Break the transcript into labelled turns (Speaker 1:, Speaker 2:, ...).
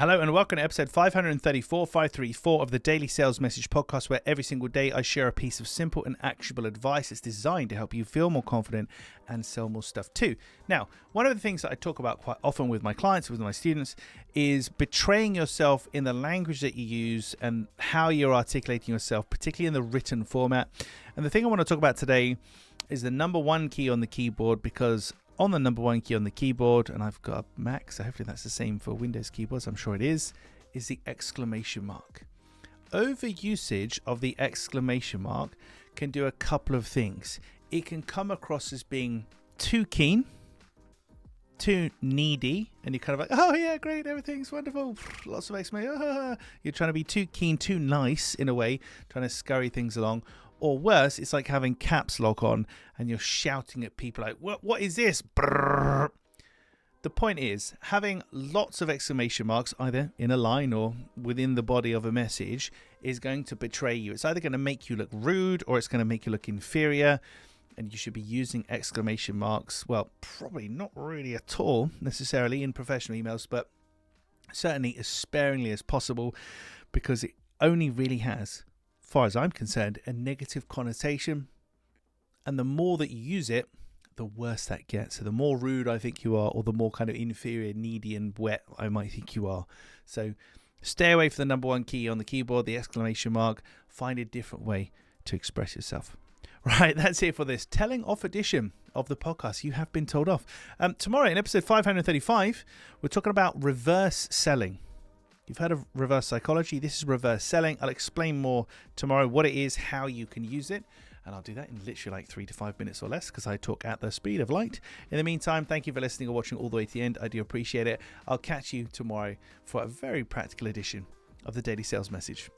Speaker 1: Hello and welcome to episode 534 of the Daily Sales Message podcast, where every single day I share a piece of simple and actionable advice that's designed to help you feel more confident and sell more stuff too. Now, one of the things that I talk about quite often with my clients, with my students, is betraying yourself in the language that you use and how you're articulating yourself, particularly in the written format. And the thing I want to talk about today is the number one key on the keyboard, because on the number one key on the keyboard, and I've got a Mac, so hopefully that's the same for Windows keyboards, I'm sure it is the exclamation mark. Overusage of the exclamation mark can do a couple of things. It can come across as being too keen, too needy, and you're kind of like, oh yeah, great, everything's wonderful, lots of exclamation. You're trying to be too keen, too nice in a way, trying to scurry things along. Or worse, it's like having caps lock on and you're shouting at people like, what is this? Brrr. The point is, having lots of exclamation marks, either in a line or within the body of a message, is going to betray you. It's either going to make you look rude or it's going to make you look inferior. And you should be using exclamation marks, well, probably not really at all necessarily in professional emails, but certainly as sparingly as possible, because it only really has, as far as I'm concerned, a negative connotation. And the more that you use it, the worse that gets. So the more rude I think you are, or the more kind of inferior, needy and wet I might think you are. So stay away from the number one key on the keyboard, the exclamation mark. Find a different way to express yourself. Right, that's it for this telling off edition of the podcast. You have been told off. Tomorrow in episode 535, we're talking about reverse selling. You've heard of reverse psychology. This is reverse selling. I'll explain more tomorrow what it is, how you can use it. And I'll do that in literally like 3 to 5 minutes or less, because I talk at the speed of light. In the meantime, thank you for listening or watching all the way to the end. I do appreciate it. I'll catch you tomorrow for a very practical edition of the Daily Sales Message.